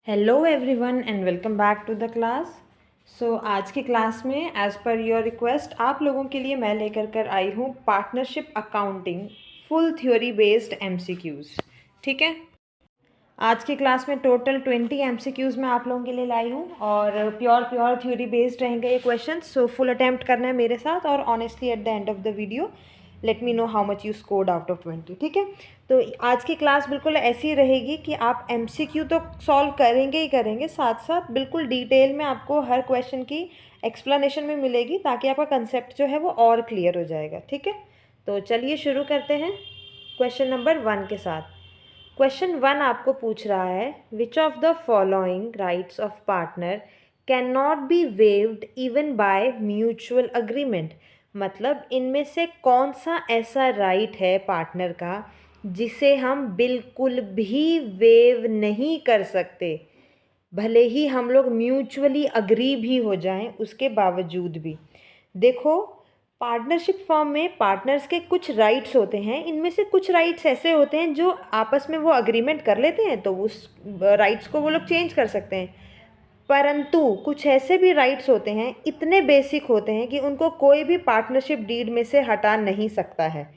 Hello everyone and welcome back to the class. आज की class में एज़ पर योर रिक्वेस्ट आप लोगों के लिए मैं लेकर कर आई हूँ partnership accounting full theory based MCQs. ठीक है, आज की क्लास में टोटल 20 एमसीक्यूज़ मैं आप लोगों के लिए लाई हूँ और प्योर प्योर थ्योरी बेस्ड रहेंगे ये क्वेश्चन। सो फुल अटैम्प्ट करना है मेरे साथ और honestly at the end of the video let me know how much you scored out of 20। ठीक है, तो आज की क्लास बिल्कुल ऐसी रहेगी कि आप एमसीक्यू तो सॉल्व करेंगे ही करेंगे, साथ साथ बिल्कुल डिटेल में आपको हर क्वेश्चन की एक्सप्लेनेशन में मिलेगी ताकि आपका कंसेप्ट जो है वो और क्लियर हो जाएगा। ठीक है, तो चलिए शुरू करते हैं क्वेश्चन नंबर 1 के साथ। क्वेश्चन 1 आपको पूछ रहा है विच of the following rights of partner can not be waived even by mutual agreement. मतलब इनमें से कौन सा ऐसा राइट है पार्टनर का जिसे हम बिल्कुल भी वेव नहीं कर सकते, भले ही हम लोग म्यूचुअली अग्री भी हो जाएं उसके बावजूद भी। देखो, पार्टनरशिप फॉर्म में पार्टनर्स के कुछ राइट्स होते हैं, इनमें से कुछ राइट्स ऐसे होते हैं जो आपस में वो अग्रीमेंट कर लेते हैं तो उस राइट्स को वो लोग चेंज कर सकते हैं, परंतु कुछ ऐसे भी राइट्स होते हैं इतने बेसिक होते हैं कि उनको कोई भी पार्टनरशिप डीड में से हटा नहीं सकता है।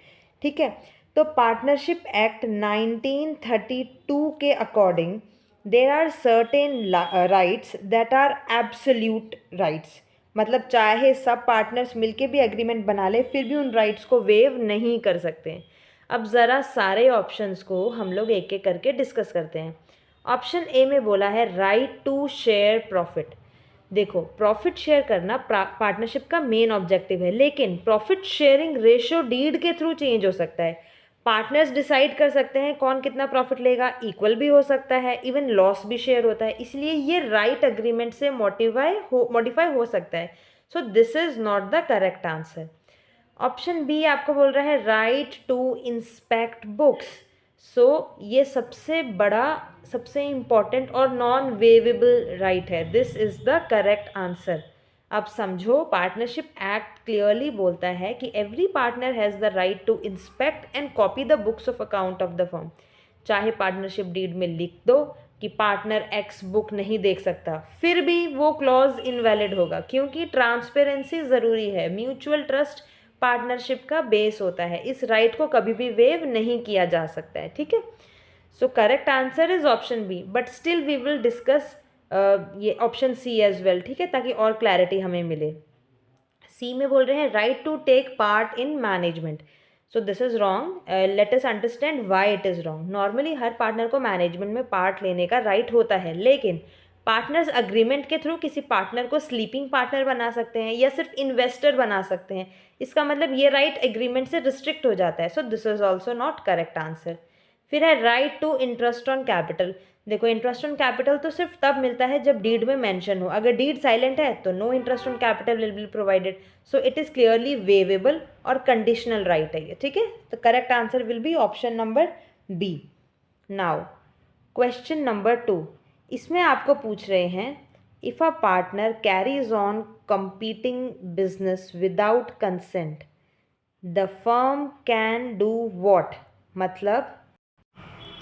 ठीक है, तो पार्टनरशिप एक्ट 1932 के according there are certain rights that are absolute rights. मतलब चाहे सब पार्टनर्स मिलके भी एग्रीमेंट बना ले फिर भी उन राइट्स को वेव नहीं कर सकते। अब ज़रा सारे ऑप्शंस को हम लोग एक एक करके डिस्कस करते हैं। ऑप्शन ए में बोला है राइट टू शेयर प्रॉफिट। देखो, प्रॉफिट शेयर करना पार्टनरशिप का मेन ऑब्जेक्टिव है, लेकिन प्रॉफिट शेयरिंग रेशियो डीड के थ्रू चेंज हो सकता है। पार्टनर्स डिसाइड कर सकते हैं कौन कितना प्रॉफिट लेगा, इक्वल भी हो सकता है, इवन लॉस भी शेयर होता है, इसलिए ये राइट अग्रीमेंट से मॉडिफाई हो सकता है। So this is not the correct answer. Option B आपको बोल रहा है राइट टू इंस्पेक्ट बुक्स। ये सबसे बड़ा, सबसे इम्पॉर्टेंट और नॉन वेवेबल राइट है। This is the correct answer. अब समझो, पार्टनरशिप एक्ट क्लियरली बोलता है कि every partner has the right to inspect and copy the books of account of the firm. चाहे पार्टनरशिप डीड में लिख दो कि पार्टनर एक्स बुक नहीं देख सकता, फिर भी वो क्लॉज इनवैलिड होगा, क्योंकि ट्रांसपेरेंसी ज़रूरी है। म्यूचुअल ट्रस्ट पार्टनरशिप का बेस होता है, इस राइट को कभी भी वेव नहीं किया जा सकता है। ठीक है, सो correct answer is option B, but still we will discuss ये ऑप्शन सी एज वेल। ठीक है, ताकि और क्लैरिटी हमें मिले। सी में बोल रहे हैं right to take part in management. So this is wrong. Let us understand why it is wrong. Normally हर पार्टनर को मैनेजमेंट में पार्ट लेने का राइट होता है, लेकिन पार्टनर्स अग्रीमेंट के थ्रू किसी पार्टनर को स्लीपिंग पार्टनर बना सकते हैं या सिर्फ इन्वेस्टर बना सकते हैं। इसका मतलब ये राइट एग्रीमेंट से रिस्ट्रिक्ट हो जाता है। So this is also not correct answer. फिर है right to interest on capital. देखो, इंटरेस्ट ऑन कैपिटल तो सिर्फ तब मिलता है जब डीड में मेंशन हो। अगर डीड साइलेंट है तो no interest on capital will be provided. So it is clearly waivable और कंडीशनल राइट है ये। ठीक है, तो correct answer will be option number B. Now question number 2, इसमें आपको पूछ रहे हैं if a partner carries on competing business without consent the firm can do what. मतलब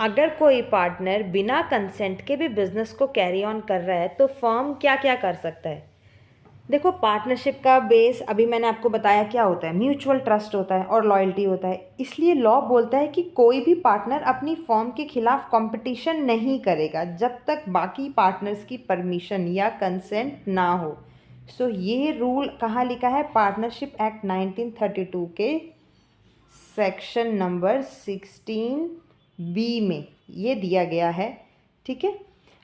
अगर कोई पार्टनर बिना कंसेंट के भी बिजनेस को कैरी ऑन कर रहा है तो फर्म क्या क्या कर सकता है। देखो, पार्टनरशिप का बेस अभी मैंने आपको बताया क्या होता है, म्यूचुअल ट्रस्ट होता है और लॉयल्टी होता है। इसलिए लॉ बोलता है कि कोई भी पार्टनर अपनी फर्म के खिलाफ कंपटीशन नहीं करेगा जब तक बाकी पार्टनर्स की परमिशन या कंसेंट ना हो। ये रूल कहाँ लिखा है? पार्टनरशिप एक्ट 1932 के सेक्शन नंबर 16B में ये दिया गया है। ठीक है,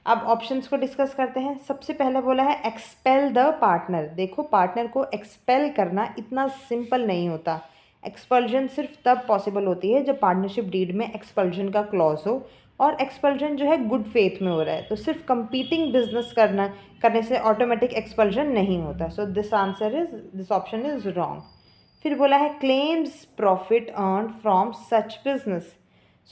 अब ऑप्शंस को डिस्कस करते हैं। सबसे पहले बोला है एक्सपेल द पार्टनर। देखो, पार्टनर को एक्सपेल करना इतना सिंपल नहीं होता। एक्सपल्जन सिर्फ तब पॉसिबल होती है जब पार्टनरशिप डीड में एक्सपल्जन का क्लॉज हो, और एक्सपल्जन जो है गुड फेथ में हो रहा है। तो सिर्फ कंपीटिंग बिजनेस करने से ऑटोमेटिक एक्सपल्जन नहीं होता। सो दिस ऑप्शन इज रॉन्ग। फिर बोला है claims profit earn from such business.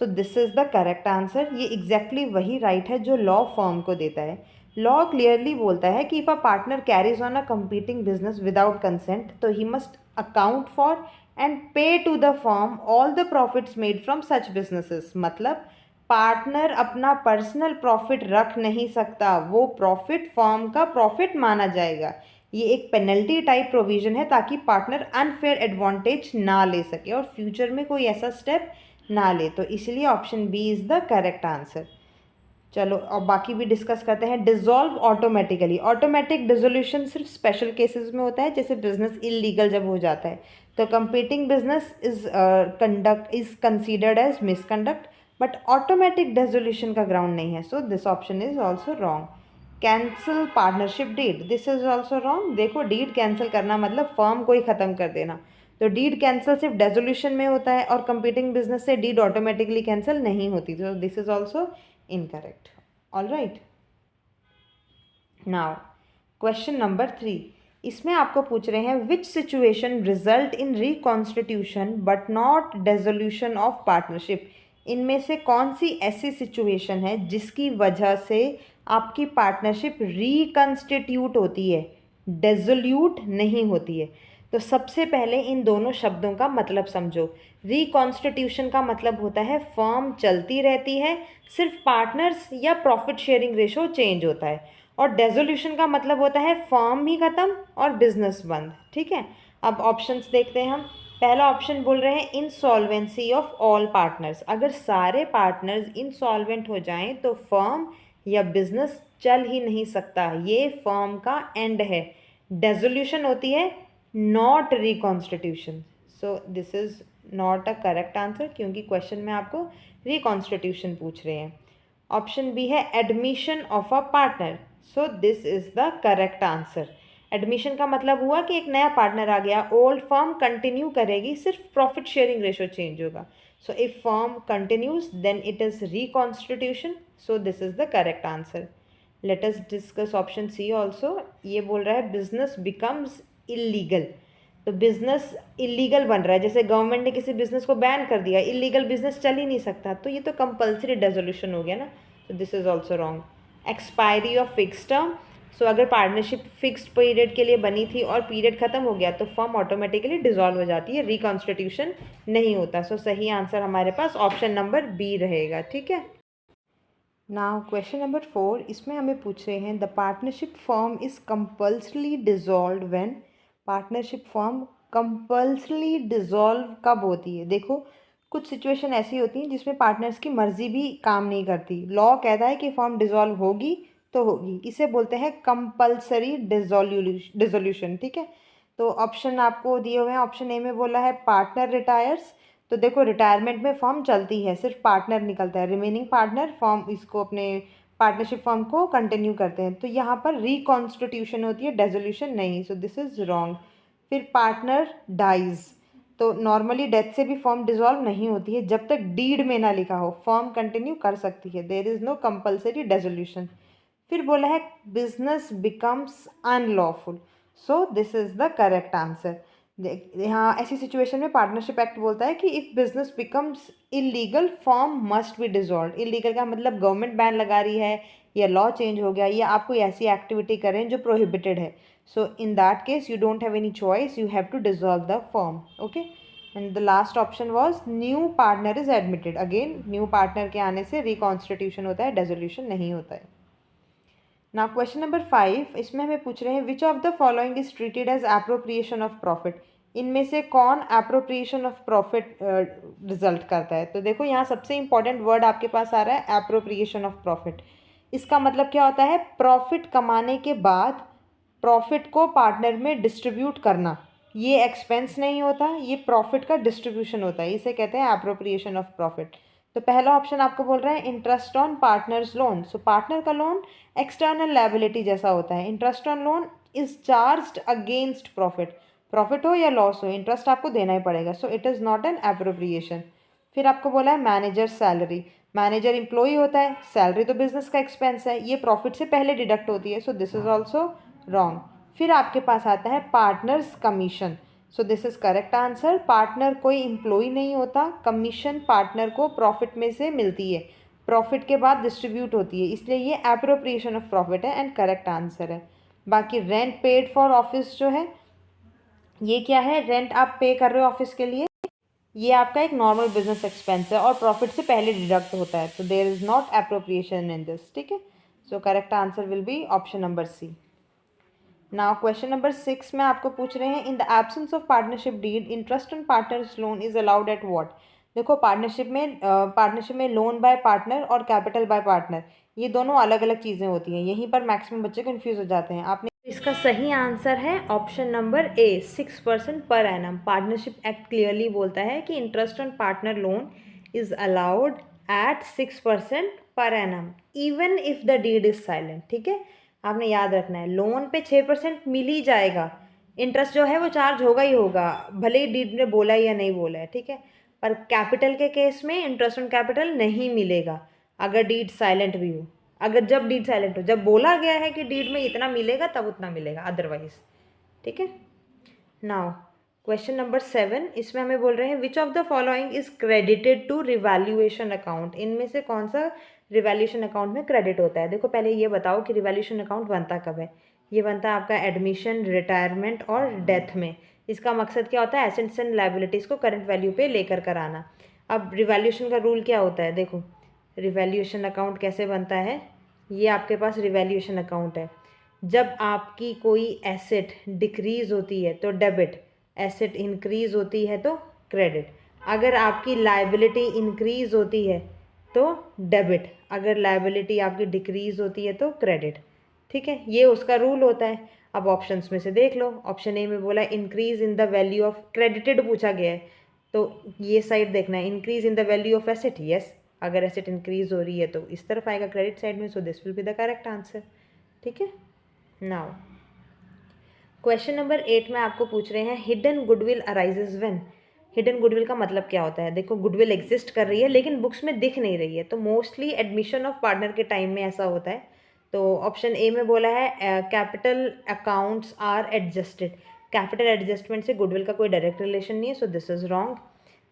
So this is the correct answer. ये एग्जैक्टली वही राइट है जो लॉ फर्म को देता है। लॉ क्लियरली बोलता है कि if a partner carries on a competing business without consent तो he must account for and pay to the firm all the profits made from such businesses. मतलब पार्टनर अपना personal profit रख नहीं सकता, वो प्रॉफिट फर्म का profit माना जाएगा। ये एक पेनल्टी टाइप प्रोविजन है ताकि पार्टनर अनफेयर एडवांटेज ना ले सके और फ्यूचर में कोई ऐसा स्टेप ना ले, तो इसलिए option B is the correct answer. चलो अब बाकी भी डिस्कस करते हैं। डिसॉल्व ऑटोमेटिकली, ऑटोमेटिक डिसोल्यूशन सिर्फ स्पेशल केसेस में होता है, जैसे बिजनेस इलीगल जब हो जाता है तो competing business is considered as misconduct, but automatic dissolution का ग्राउंड नहीं है, so this option is also wrong. Cancel partnership deed, this is also wrong. देखो डीड कैंसिल करना मतलब फर्म को ही ख़त्म कर देना, तो डीड कैंसिल सिर्फ डेजोल्यूशन में होता है और कंपीटिंग बिजनेस से डीड ऑटोमेटिकली कैंसिल नहीं होती, तो this is also incorrect. All right, now question number 3, इसमें आपको पूछ रहे हैं विच situation result in reconstitution but not dissolution of partnership. इनमें से कौन सी ऐसी सिचुएशन है जिसकी वजह से आपकी पार्टनरशिप रिकंस्टिट्यूट होती है, डेजोल्यूट नहीं होती है। तो सबसे पहले इन दोनों शब्दों का मतलब समझो। रिकॉन्स्टिट्यूशन का मतलब होता है फर्म चलती रहती है, सिर्फ पार्टनर्स या प्रॉफिट शेयरिंग रेशो चेंज होता है, और डेजोल्यूशन का मतलब होता है फर्म ही ख़त्म और बिजनेस बंद। ठीक है, अब ऑप्शंस देखते हैं हम। पहला ऑप्शन बोल रहे हैं इंसॉल्वेंसी ऑफ ऑल पार्टनर्स, अगर सारे पार्टनर्स इंसॉल्वेंट हो जाएं तो फर्म या बिजनेस चल ही नहीं सकता, ये फर्म का एंड है। डेजोल्यूशन होती है, not reconstitution, so this is not a correct answer क्योंकि क्वेश्चन में आपको रिकॉन्स्टिट्यूशन पूछ रहे हैं। ऑप्शन बी है admission of a partner, so this is the correct answer. Admission का मतलब हुआ कि एक नया पार्टनर आ गया, ओल्ड फर्म कंटिन्यू करेगी, सिर्फ प्रॉफिट शेयरिंग रेशो चेंज होगा। So if firm continues then it is reconstitution, so this is the correct answer. Let us discuss option C also. ये बोल रहा है बिजनेस बिकम्स इलीगल, तो business illegal बन रहा है, जैसे गवर्नमेंट ने किसी बिजनेस को बैन कर दिया, इलीगल बिजनेस चल ही नहीं सकता, तो ये तो कंपल्सरी डेजोल्यूशन हो गया ना, तो this is also wrong. Expiry of fix term, so अगर पार्टनरशिप फिक्स्ड पीरियड के लिए बनी थी और पीरियड खत्म हो गया तो फर्म ऑटोमेटिकली डिसॉल्व हो जाती है, रिकॉन्स्टिट्यूशन नहीं होता। सो सही आंसर हमारे पास ऑप्शन नंबर बी रहेगा। ठीक है, नाउ क्वेश्चन नंबर 4, इसमें हमें पूछ रहे हैं the partnership firm is compulsorily dissolve when. Partnership firm compulsorily dissolve कब होती है? देखो कुछ सिचुएशन ऐसी होती हैं जिसमें पार्टनर्स की मर्जी भी काम नहीं करती, लॉ कहता है कि फर्म डिसॉल्व होगी तो होगी, इसे बोलते हैं कंपल्सरी डिसोल्यूशन। ठीक है, तो ऑप्शन आपको दिए हुए हैं। ऑप्शन ए में बोला है पार्टनर रिटायर्स, तो देखो रिटायरमेंट में फर्म चलती है, सिर्फ पार्टनर निकलता है, रिमेनिंग पार्टनर फर्म इसको अपने पार्टनरशिप फर्म को कंटिन्यू करते हैं, तो यहाँ पर रिकॉन्स्टिट्यूशन होती है, डेजोल्यूशन नहीं, सो दिस इज़ रॉन्ग। फिर पार्टनर डाइज, तो नॉर्मली डेथ से भी फर्म डिसॉल्व नहीं होती है, जब तक डीड में ना लिखा हो फर्म कंटिन्यू कर सकती है, there is no compulsory dissolution. फिर बोला है business becomes unlawful, so this is the correct answer. यहाँ ऐसी सिचुएशन में पार्टनरशिप एक्ट बोलता है कि if business becomes illegal firm must be dissolve. Illegal का मतलब गवर्नमेंट बैन लगा रही है या लॉ चेंज हो गया या आप कोई ऐसी एक्टिविटी करें जो प्रोहिबिटेड है, so in that case you don't have any choice, you have to dissolve the form. Okay, and the last option was new partner is admitted, again new partner के आने से रिकॉन्स्टिट्यूशन होता है, dissolution नहीं होता है। Now question number 5, इसमें हमें पूछ रहे हैं which of the following is treated as appropriation of profit. इनमें से कौन एप्रोप्रिएशन ऑफ प्रॉफिट रिजल्ट करता है? तो देखो यहाँ सबसे इंपॉर्टेंट वर्ड आपके पास आ रहा है एप्रोप्रिएशन ऑफ प्रॉफिट। इसका मतलब क्या होता है? प्रॉफिट कमाने के बाद प्रॉफिट को पार्टनर में डिस्ट्रीब्यूट करना, ये एक्सपेंस नहीं होता, ये प्रॉफिट का डिस्ट्रीब्यूशन होता है, इसे कहते हैं एप्रोप्रिएशन ऑफ प्रॉफिट। तो पहला ऑप्शन आपको बोल रहा है interest on partners loan, so partner का लोन एक्सटर्नल लायबिलिटी जैसा होता है, interest on loan is charged against profit, profit हो या लॉस हो इंटरेस्ट आपको देना ही पड़ेगा, सो it is not an appropriation. फिर आपको बोला है मैनेजर सैलरी, मैनेजर एम्प्लॉई होता है, सैलरी तो बिजनेस का एक्सपेंस है, ये प्रॉफिट से पहले डिडक्ट होती है, so this is also wrong. फिर आपके पास आता है partners commission, so this is correct answer. Partner कोई एम्प्लॉई नहीं होता, कमीशन पार्टनर को प्रॉफिट में से मिलती है, प्रॉफिट के बाद डिस्ट्रीब्यूट होती है, इसलिए ये एप्रोप्रिएशन ऑफ प्रॉफिट है एंड करेक्ट आंसर है। बाकी रेंट पेड फॉर ऑफिस जो है, ये क्या है? रेंट आप पे कर रहे हो ऑफिस के लिए, ये आपका एक नॉर्मल बिजनेस एक्सपेंस है और प्रॉफिट से पहले डिडक्ट होता है, तो there is not appropriation in this, ठीक है। सो correct answer will be option number C. Now question number 6 में आपको पूछ रहे हैं, in the absence of partnership deed interest on partners loan is allowed at what. देखो पार्टनरशिप में loan by partner और कैपिटल बाय पार्टनर ये दोनों अलग अलग चीज़ें होती हैं, यहीं पर मैक्सिमम बच्चे कंफ्यूज हो जाते हैं। आपने इसका सही आंसर है option number A, 6% per annum. Partnership act clearly बोलता है कि interest on partner loan is allowed at 6% per annum even if the deed is silent, ठीक है। आपने याद रखना है, लोन पे 6% मिल ही जाएगा, इंटरेस्ट जो है वो चार्ज होगा ही होगा, भले ही डीड ने बोला या नहीं बोला है, ठीक है। पर कैपिटल के केस में इंटरेस्ट ऑन कैपिटल नहीं मिलेगा अगर डीड साइलेंट भी हो। अगर जब डीड साइलेंट हो, जब बोला गया है कि डीड में इतना मिलेगा तब उतना मिलेगा, अदरवाइज, ठीक है। नाउ क्वेश्चन नंबर 7, इसमें हमें बोल रहे हैं which of the following is credited to revaluation account. इनमें से कौन सा रिवैल्यूएशन अकाउंट में क्रेडिट होता है। देखो पहले ये बताओ कि रिवैल्यूएशन अकाउंट बनता कब है। ये बनता है आपका एडमिशन, रिटायरमेंट और डेथ में। इसका मकसद क्या होता है, एसेट्स एंड लायबिलिटीज़ को करंट वैल्यू पे लेकर कर आना। अब रिवैल्यूएशन का रूल क्या होता है, देखो रिवैल्यूएशन अकाउंट कैसे बनता है। ये आपके पास रिवैल्यूएशन अकाउंट है, जब आपकी कोई एसेट डिक्रीज होती है तो डेबिट, एसेट इंक्रीज होती है तो क्रेडिट। अगर आपकी लायबिलिटी इंक्रीज होती है तो डेबिट, अगर लायबिलिटी आपकी डिक्रीज होती है तो क्रेडिट, ठीक है। ये उसका रूल होता है। अब ऑप्शंस में से देख लो, ऑप्शन ए में बोला increase in the value of credited पूछा गया है, तो ये साइड देखना है, increase in the value of asset, yes. अगर एसेट इंक्रीज हो रही है तो इस तरफ आएगा क्रेडिट साइड में, सो this will be the correct answer, ठीक है। नाउ क्वेश्चन नंबर 8 में आपको पूछ रहे हैं hidden goodwill arises when. Hidden goodwill का मतलब क्या होता है। देखो गुडविल एग्जिस्ट कर रही है लेकिन बुक्स में दिख नहीं रही है, तो मोस्टली एडमिशन ऑफ पार्टनर के टाइम में ऐसा होता है। तो ऑप्शन ए में बोला है capital accounts are adjusted. Capital adjustment से गुडविल का कोई डायरेक्ट रिलेशन नहीं है, सो दिस इज रॉन्ग।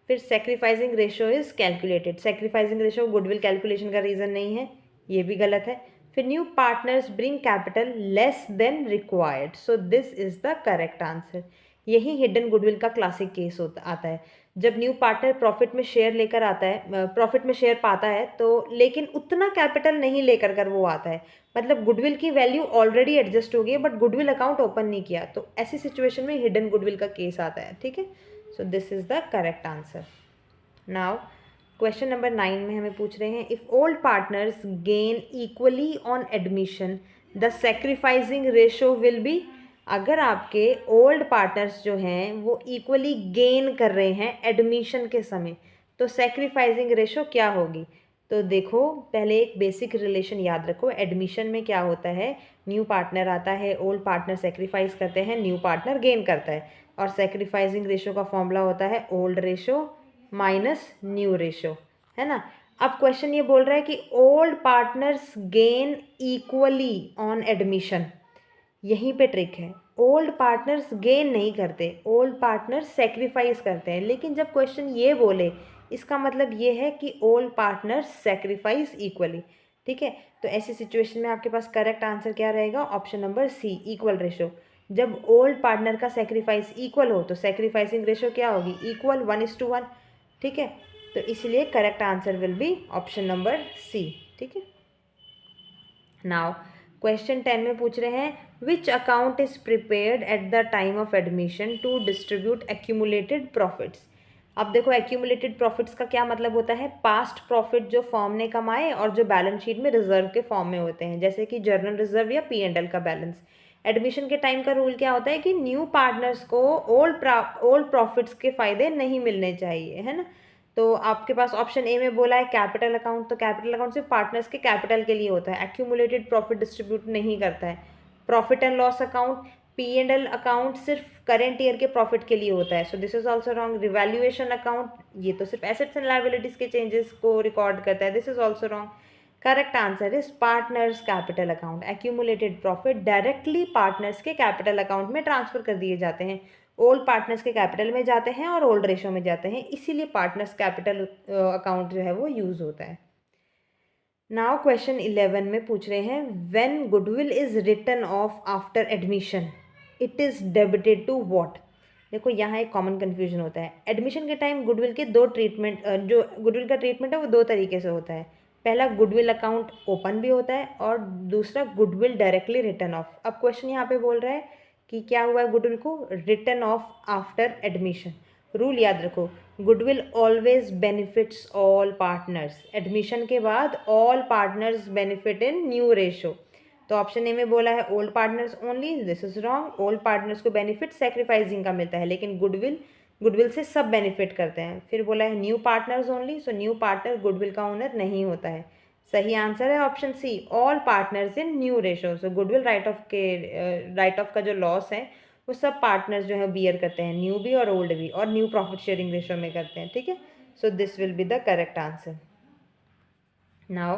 फिर sacrificing ratio is calculated. Sacrificing ratio goodwill calculation का रीज़न नहीं है, ये भी गलत है। फिर new partners bring capital less than required, so this is the correct answer. यही हिडन गुडविल का क्लासिक केस आता है, जब न्यू पार्टनर प्रॉफिट में शेयर लेकर आता है, प्रॉफिट में शेयर पाता है तो लेकिन उतना कैपिटल नहीं लेकर कर वो आता है, मतलब गुडविल की वैल्यू ऑलरेडी एडजस्ट हो गई है बट गुडविल अकाउंट ओपन नहीं किया, तो ऐसी सिचुएशन में हिडन गुडविल का केस आता है, ठीक है। So this is the correct answer. Now question number 9 में हमें पूछ रहे हैं if old partners gain equally on admission the sacrificing ratio will be. अगर आपके ओल्ड पार्टनर्स जो हैं वो इक्वली गेन कर रहे हैं एडमिशन के समय, तो सेक्रीफाइसिंग रेशो क्या होगी। तो देखो पहले एक बेसिक रिलेशन याद रखो, एडमिशन में क्या होता है, न्यू पार्टनर आता है, ओल्ड पार्टनर सेक्रीफाइस करते हैं, न्यू पार्टनर गेन करता है, और सेक्रीफाइसिंग रेशो का फॉर्मूला होता है old ratio minus new ratio, है ना। अब क्वेश्चन ये बोल रहा है कि old partners gain equally on admission, यहीं पे ट्रिक है। ओल्ड पार्टनर्स गेन नहीं करते, ओल्ड पार्टनर्स सेक्रीफाइस करते हैं, लेकिन जब क्वेश्चन ये बोले इसका मतलब ये है कि ओल्ड पार्टनर्स सेक्रीफाइस इक्वली, ठीक है। तो ऐसी सिचुएशन में आपके पास करेक्ट आंसर क्या रहेगा, option number C, equal ratio. जब ओल्ड पार्टनर का सेक्रीफाइस इक्वल हो तो सेक्रीफाइसिंग रेशो क्या होगी, इक्वल, 1:1, ठीक है। तो इसलिए correct answer will be option number C, ठीक है। नाउ क्वेश्चन 10 में पूछ रहे हैं which account is prepared at the time of admission to distribute accumulated profits. अब देखो एक्यूमुलेटेड प्रॉफिट्स का क्या मतलब होता है, पास्ट प्रॉफिट जो फर्म ने कमाए और जो बैलेंस शीट में रिजर्व के फॉर्म में होते हैं, जैसे कि जर्नल रिजर्व या P&L का बैलेंस। एडमिशन के टाइम का रूल क्या होता है कि न्यू पार्टनर्स को ओल्ड प्रॉफिट्स के फायदे नहीं मिलने चाहिए, है ना। तो आपके पास ऑप्शन ए में बोला है कैपिटल अकाउंट, तो कैपिटल अकाउंट सिर्फ पार्टनर्स के कैपिटल के लिए होता है, एक्यूमुलेटेड प्रॉफिट डिस्ट्रीब्यूट नहीं करता है। Profit and loss account, P&L account सिर्फ करेंट ईयर के प्रॉफिट के लिए होता है, so this is also wrong. Revaluation account ये तो सिर्फ एसेट्स एंड लायबिलिटीज के चेंजेस को रिकॉर्ड करता है, this is also wrong. Correct answer is partners capital account. Accumulated profit directly partners के कैपिटल अकाउंट में ट्रांसफर कर दिए जाते हैं, ओल्ड पार्टनर्स के कैपिटल में जाते हैं और ओल्ड रेशो में जाते हैं, इसीलिए पार्टनर्स कैपिटल अकाउंट जो है वो यूज होता है। नाउ क्वेश्चन 11 में पूछ रहे हैं when goodwill is written off after admission it is debited to what. देखो यहाँ एक कॉमन कन्फ्यूजन होता है। एडमिशन के टाइम गुडविल के दो ट्रीटमेंट, जो गुडविल का ट्रीटमेंट है वो दो तरीके से होता है। पहला, गुडविल अकाउंट ओपन भी होता है और दूसरा गुडविल डायरेक्टली रिटर्न ऑफ। अब क्वेश्चन यहाँ पे बोल रहा है कि क्या हुआ है गुडविल को return of after admission. Rule याद रखो, goodwill always benefits all partners. Admission के बाद all partners benefit in new ratio. तो ऑप्शन ए में बोला है old partners only, this is wrong. Old partners को बेनिफिट सेक्रीफाइसिंग का मिलता है, लेकिन गुडविल से सब बेनिफिट करते हैं। फिर बोला है new partners only, so new partner goodwill का ओनर नहीं होता है। सही आंसर है option C, all partners in new ratio. So goodwill write off का जो लॉस है वो सब पार्टनर्स जो है बियर करते हैं, न्यू भी और ओल्ड भी, और न्यू प्रॉफिट शेयरिंग रेशो में करते हैं। ठीक है, so this will be the correct answer. Now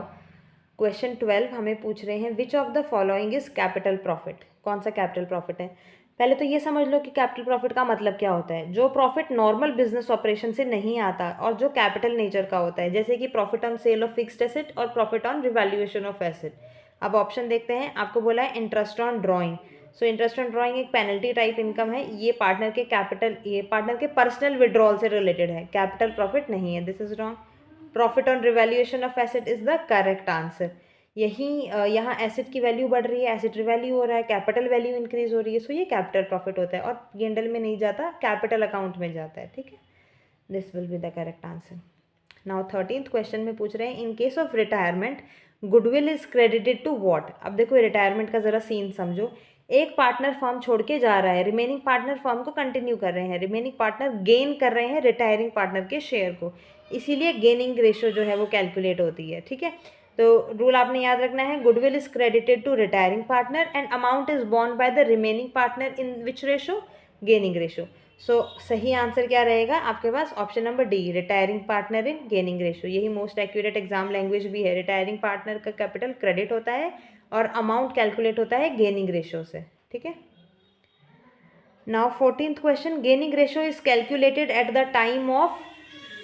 question 12 हमें पूछ रहे हैं which of the following is capital profit. कौन सा कैपिटल प्रॉफिट है? पहले तो ये समझ लो कि कैपिटल प्रॉफिट का मतलब क्या होता है। जो प्रॉफिट नॉर्मल बिजनेस ऑपरेशन से नहीं आता और जो कैपिटल नेचर का होता है, जैसे कि profit on sale of fixed asset और profit on revaluation of asset. अब ऑप्शन देखते हैं। आपको बोला है interest on drawing. So interest on drawing एक पेनल्टी टाइप इनकम है। ये पार्टनर के पर्सनल विड्रॉल से रिलेटेड है, कैपिटल प्रॉफिट नहीं है। This is wrong. Profit on revaluation of asset is the correct answer. यहाँ एसेट की वैल्यू बढ़ रही है, एसेट रिवैल्यू हो रहा है, कैपिटल वैल्यू इंक्रीज हो रही है, सो ये कैपिटल प्रॉफिट होता है और P&L में नहीं जाता, कैपिटल अकाउंट में जाता है। ठीक है, this will be the correct answer. Now 13th question में पूछ रहे हैं in case of retirement goodwill is credited to what. अब देखो रिटायरमेंट का जरा सीन समझो। एक पार्टनर फर्म छोड़ के जा रहा है, रिमेनिंग पार्टनर फर्म को कंटिन्यू कर रहे हैं, रिमेनिंग पार्टनर गेन कर रहे हैं रिटायरिंग पार्टनर के शेयर को, इसीलिए गेनिंग रेशो जो है वो कैलकुलेट होती है। ठीक है, तो रूल आपने याद रखना है, goodwill is credited to retiring partner and amount is borne by the remaining partner in which ratio, gaining ratio. So सही आंसर क्या रहेगा आपके पास? Option number D, retiring partner in gaining ratio. यही मोस्ट एक्यूरेट एग्जाम लैंग्वेज भी है। Retiring partner का capital credit होता है और अमाउंट कैलकुलेट होता है गेनिंग रेशो से। ठीक है, now 14th question, gaining ratio is calculated at the time of.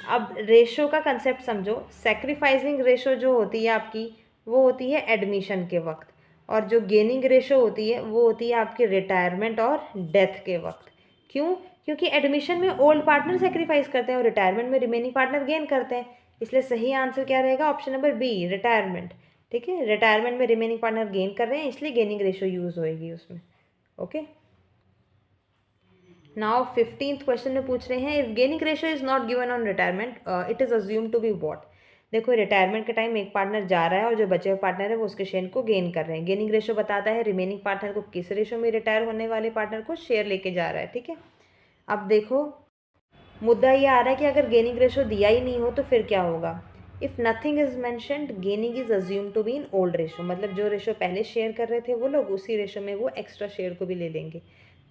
अब रेशो का कंसेप्ट समझो। सेक्रीफाइसिंग रेशो जो होती है आपकी वो होती है एडमिशन के वक्त, और जो गेनिंग रेशो होती है वो होती है आपके रिटायरमेंट और डेथ के वक्त। क्यों? क्योंकि एडमिशन में ओल्ड पार्टनर सेक्रीफाइस करते हैं और रिटायरमेंट में रिमेनिंग पार्टनर गेन करते हैं, इसलिए सही आंसर क्या रहेगा? Option number B, retirement. ठीक है, रिटायरमेंट में रिमेनिंग पार्टनर गेन कर रहे हैं इसलिए गेनिंग रेशो यूज होएगी उसमें। ओके, नाउ 15th क्वेश्चन में पूछ रहे हैं if gaining ratio is not given on retirement it is assume to be what. देखो रिटायरमेंट के टाइम एक पार्टनर जा रहा है और जो बचे हुए पार्टनर है वो उसके शेयर को गेन कर रहे हैं। गेनिंग रेशो बताता है रिमेनिंग पार्टनर को किस रेशो में रिटायर होने वाले पार्टनर को शेयर लेके जा रहा है। ठीक है, अब देखो मुद्दा ये आ रहा है कि अगर गेनिंग रेशो दिया ही नहीं हो तो फिर क्या होगा। If nothing is mentioned gaining is assume to be in old ratio, मतलब जो रेशो पहले शेयर कर रहे थे वो लोग उसी रेशो में वो एक्स्ट्रा शेयर को भी ले लेंगे।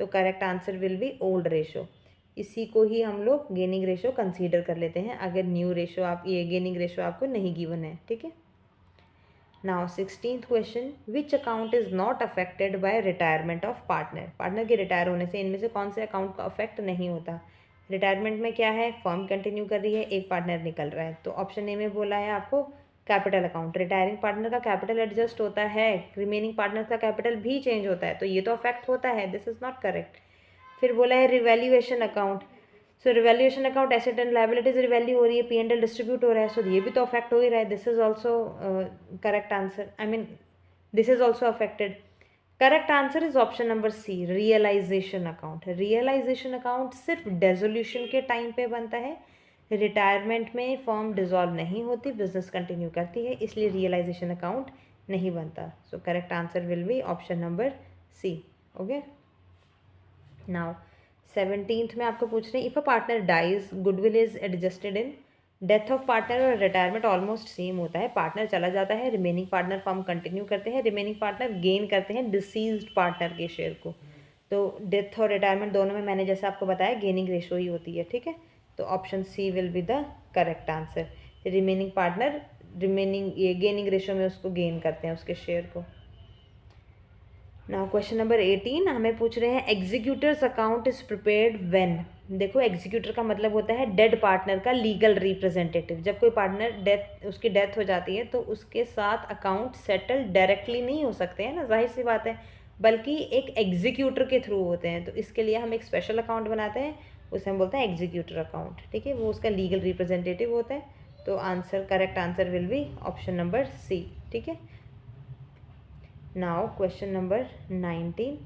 तो correct answer will be old ratio. इसी को ही हम लोग गेनिंग रेशो कंसीडर कर लेते हैं अगर न्यू रेशो ये गेनिंग रेशो आपको नहीं गिवन है। ठीक है, now 16th question, which account is not affected by retirement of partner. Partner के रिटायर होने से इनमें से कौन से अकाउंट का अफेक्ट नहीं होता? रिटायरमेंट में क्या है, फर्म कंटिन्यू कर रही है, एक पार्टनर निकल रहा है, तो ऑप्शन ए में बोला है आपको कैपिटल अकाउंट। रिटायरिंग पार्टनर का कैपिटल एडजस्ट होता है, रिमेनिंग पार्टनर का कैपिटल भी चेंज होता है, तो ये तो अफेक्ट होता है, दिस इज नॉट करेक्ट। फिर बोला है revaluation account. So revaluation account asset and liabilities revalue हो रही है, P&L डिस्ट्रीब्यूट हो रहा है, सो ये भी तो अफेक्ट हो ही रहा है, this is also correct answer. I mean this is also affected. Correct answer is option number C, realization account. Realization account सिर्फ डेजोल्यूशन के टाइम पे बनता है, रिटायरमेंट में फर्म डिजॉल्व नहीं होती, बिजनेस कंटिन्यू करती है, इसलिए रियलाइजेशन अकाउंट नहीं बनता। So correct answer will be option number C. Okay, now 17th में आपको पूछ रहे हैं if a partner dies goodwill is adjusted in. Death of partner और रिटायरमेंट ऑलमोस्ट सेम होता है। पार्टनर चला जाता है, रिमेनिंग पार्टनर फर्म कंटिन्यू करते हैं, रिमेनिंग पार्टनर गेन करते हैं डिसीज्ड पार्टनर के शेयर को। तो डेथ और रिटायरमेंट दोनों में मैंने जैसे आपको बताया गेनिंग रेशो ही होती है। ठीक है, तो option C will be the correct answer. Remaining partner ये गेनिंग रेशो में उसको गेन करते हैं उसके शेयर को। नाउ क्वेश्चन नंबर 18 हमें पूछ रहे हैं executors account is prepared when. देखो एग्जीक्यूटर का मतलब होता है डेड पार्टनर का लीगल रिप्रेजेंटेटिव। जब कोई पार्टनर उसकी डेथ हो जाती है तो उसके साथ अकाउंट सेटल डायरेक्टली नहीं हो सकते हैं ना, जाहिर सी बात है। बल्कि एक एग्जीक्यूटर के थ्रू होते हैं। तो इसके लिए हम एक स्पेशल अकाउंट बनाते हैं, उसे हम बोलते हैं एग्जीक्यूटर अकाउंट। ठीक है, वो उसका लीगल रिप्रेजेंटेटिव होता है। तो answer, correct answer will be option number C. ठीक है, नाउ क्वेश्चन नंबर 19,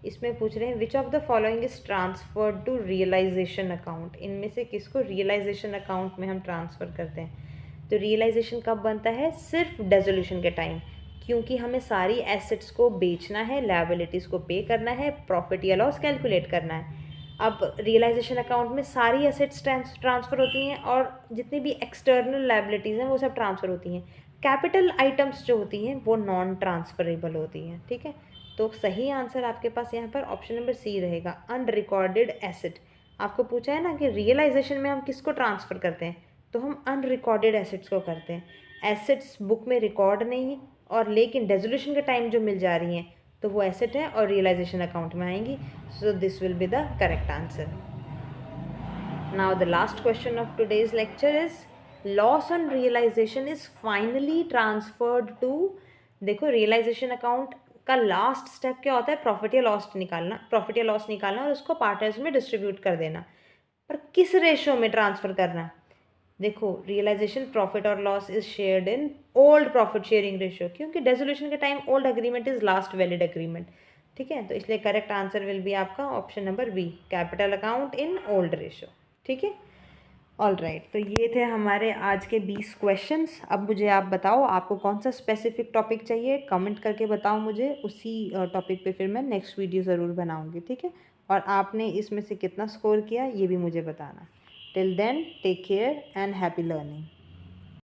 इसमें पूछ रहे हैं which of the following is transferred to realization account. इनमें से किसको रियलाइजेशन अकाउंट में हम ट्रांसफ़र करते हैं। तो रियलाइजेशन कब बनता है, सिर्फ डेजोल्यूशन के टाइम, क्योंकि हमें सारी एसेट्स को बेचना है, लायबिलिटीज़ को पे करना है, प्रॉफिट या लॉस कैलकुलेट करना है। अब रियलाइजेशन अकाउंट में सारी एसेट्स ट्रांसफ़र होती हैं और जितनी भी एक्सटर्नल लायबिलिटीज़ हैं वो सब ट्रांसफ़र होती हैं। कैपिटल आइटम्स जो होती हैं वो नॉन ट्रांसफरेबल होती हैं। ठीक है, तो सही आंसर आपके पास यहाँ पर ऑप्शन नंबर सी रहेगा, अनरिकॉर्डेड एसेट। आपको पूछा है ना कि रियलाइजेशन में हम किसको ट्रांसफ़र करते हैं, तो हम अनरिकॉर्डेड एसेट्स को करते हैं। एसेट्स बुक में रिकॉर्ड नहीं और लेकिन डेजोल्यूशन के टाइम जो मिल जा रही हैं तो वो एसेट है और रियलाइजेशन अकाउंट में आएंगी। So this will be the correct answer. Now the last question of today's lecture is loss on realization is finally transferred to. देखो, रियलाइजेशन अकाउंट का लास्ट स्टेप क्या होता है, प्रॉफिट या लॉस निकालना, प्रॉफिट या लॉस निकालना और उसको पार्टनर्स में डिस्ट्रीब्यूट कर देना। पर किस रेशो में ट्रांसफ़र करना। देखो, रियलाइजेशन प्रॉफिट और loss is shared in old profit sharing ratio, क्योंकि डेजोल्यूशन के time old agreement is last valid agreement. ठीक है, तो इसलिए करेक्ट आंसर विल बी आपका option number B, capital account in old ratio. ठीक है, ऑल राइट। तो ये थे हमारे आज के 20 क्वेश्चंस। अब मुझे आप बताओ आपको कौन सा स्पेसिफिक टॉपिक चाहिए, कमेंट करके बताओ मुझे, उसी टॉपिक पे फिर मैं नेक्स्ट वीडियो ज़रूर बनाऊंगी। ठीक है, और आपने इसमें से कितना स्कोर किया ये भी मुझे बताना। Till then, take care and happy learning.